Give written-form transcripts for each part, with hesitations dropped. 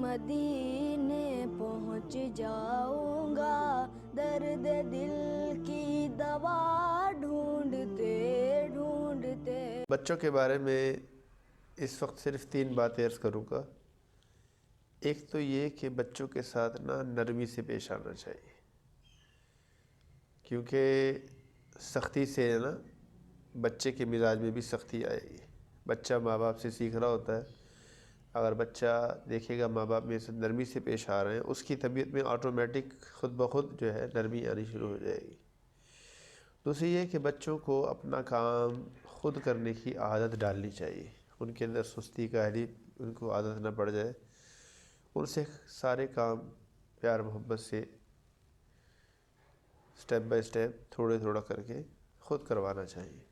مدینے پہنچ جاؤں گا، درد دل کی دوا ڈھونڈتے ڈھونڈتے۔ بچوں کے بارے میں اس وقت صرف 3 باتیں عرض کروں گا۔ ایک تو یہ کہ بچوں کے ساتھ نرمی سے پیش آنا چاہیے، کیونکہ سختی سے بچے کے مزاج میں بھی سختی آئے گی۔ بچہ ماں باپ سے سیکھ رہا ہوتا ہے، اگر بچہ دیکھے گا ماں باپ میں سے نرمی سے پیش آ رہے ہیں، اس کی طبیعت میں آٹومیٹک خود بخود نرمی آنی شروع ہو جائے گی۔ دوسری یہ کہ بچوں کو اپنا کام خود کرنے کی عادت ڈالنی چاہیے، ان کے اندر سستی کاہلی ان کو عادت نہ پڑ جائے، ان سے سارے کام پیار محبت سے سٹیپ بائی سٹیپ تھوڑے تھوڑا کر کے خود کروانا چاہیے۔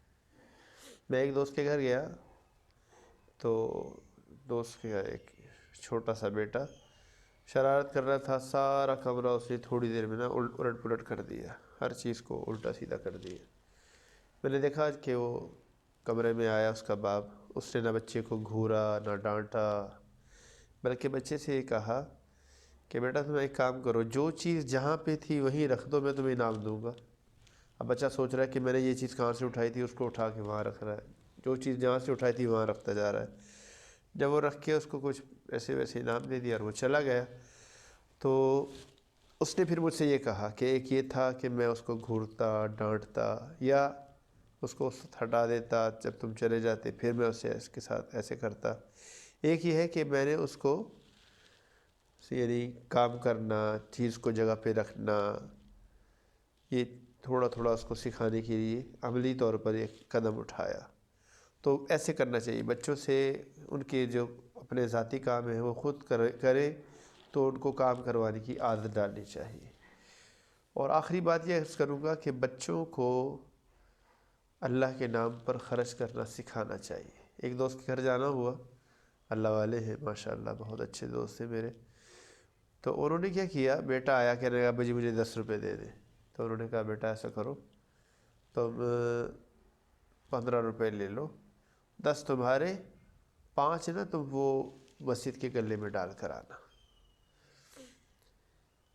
میں ایک دوست کے گھر گیا تو دوست کا ایک چھوٹا سا بیٹا شرارت کر رہا تھا، سارا کمرہ اس نے تھوڑی دیر میں الٹ پلٹ کر دیا، ہر چیز کو الٹا سیدھا کر دیا۔ میں نے دیکھا کہ وہ کمرے میں آیا اس کا باپ، اس نے نہ بچے کو گھورا نہ ڈانٹا، بلکہ بچے سے یہ کہا کہ بیٹا تم ایک کام کرو، جو چیز جہاں پہ تھی وہیں رکھ دو، میں تمہیں انعام دوں گا۔ اب بچہ سوچ رہا ہے کہ میں نے یہ چیز کہاں سے اٹھائی تھی، اس کو اٹھا کے وہاں رکھ رہا ہے، جو چیز جہاں سے اٹھائی تھی وہاں رکھتا جا رہا ہے۔ جب وہ رکھ کے اس کو کچھ ایسے ویسے انعام دے دیا اور وہ چلا گیا، تو اس نے پھر مجھ سے یہ کہا کہ ایک یہ تھا کہ میں اس کو گھورتا ڈانٹتا یا اس کو ہٹا دیتا، جب تم چلے جاتے پھر میں اس کے ساتھ ایسے کرتا۔ ایک یہ ہے کہ میں نے اس کو یعنی کام کرنا، چیز کو جگہ پہ رکھنا، یہ تھوڑا تھوڑا اس کو سکھانے کے لیے عملی طور پر ایک قدم اٹھایا۔ تو ایسے کرنا چاہیے بچوں سے، ان کے جو اپنے ذاتی کام ہیں وہ خود کرے تو ان کو کام کروانے کی عادت ڈالنی چاہیے۔ اور آخری بات یہ عرض کروں گا کہ بچوں کو اللہ کے نام پر خرچ کرنا سکھانا چاہیے۔ ایک دوست کے گھر جانا ہوا، اللہ والے ہیں ماشاءاللہ، بہت اچھے دوست ہیں میرے، تو انہوں نے کیا کیا، بیٹا آیا کہنے لگا بجی مجھے 10 روپے دے دیں، تو انہوں نے کہا بیٹا ایسا کرو تم 15 روپے لے لو، 10 تمہارے، 5 تم وہ مسجد کے گلے میں ڈال کر آنا۔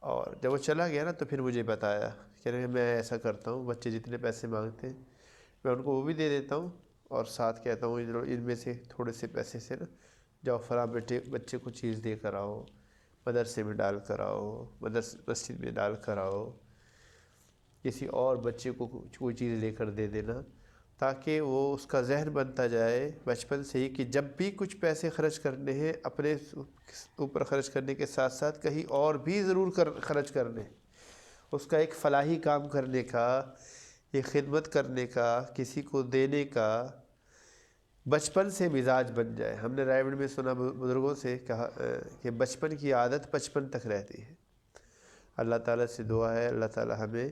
اور جب وہ چلا گیا تو پھر مجھے بتایا کہ میں ایسا کرتا ہوں، بچے جتنے پیسے مانگتے ہیں میں ان کو وہ بھی دے دیتا ہوں، اور ساتھ کہتا ہوں ان میں سے تھوڑے سے پیسے سے جاؤ فلاں بچے کو چیز دے کر آؤ، مدرسے میں ڈال کر آؤ، مسجد میں ڈال کر آؤ، کسی اور بچے کو کوئی چیز لے کر دے دینا، تاکہ وہ اس کا ذہن بنتا جائے بچپن سے ہی کہ جب بھی کچھ پیسے خرچ کرنے ہیں اپنے اوپر خرچ کرنے کے ساتھ ساتھ کہیں اور بھی ضرور خرچ کرنے، اس کا ایک فلاحی کام کرنے کا، ایک خدمت کرنے کا، کسی کو دینے کا بچپن سے مزاج بن جائے۔ ہم نے رائے گڑھ میں سنا بزرگوں سے کہا کہ بچپن کی عادت 55 تک رہتی ہے۔ اللہ تعالیٰ سے دعا ہے اللہ تعالیٰ ہمیں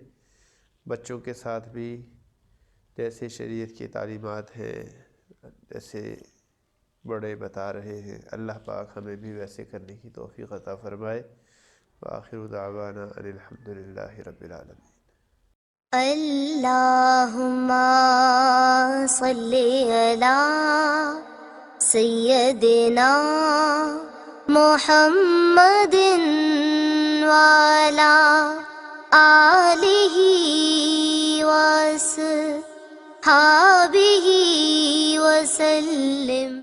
بچوں کے ساتھ بھی جیسے شریعت کی تعلیمات ہیں، جیسے بڑے بتا رہے ہیں، اللہ پاک ہمیں بھی ویسے کرنے کی توفیق عطا فرمائے۔ وآخر دعوانا ان الحمدللہ رب العالمین۔ اللہم صلی علی سیدنا محمد وعلی آلہ وصحبہ وسلم۔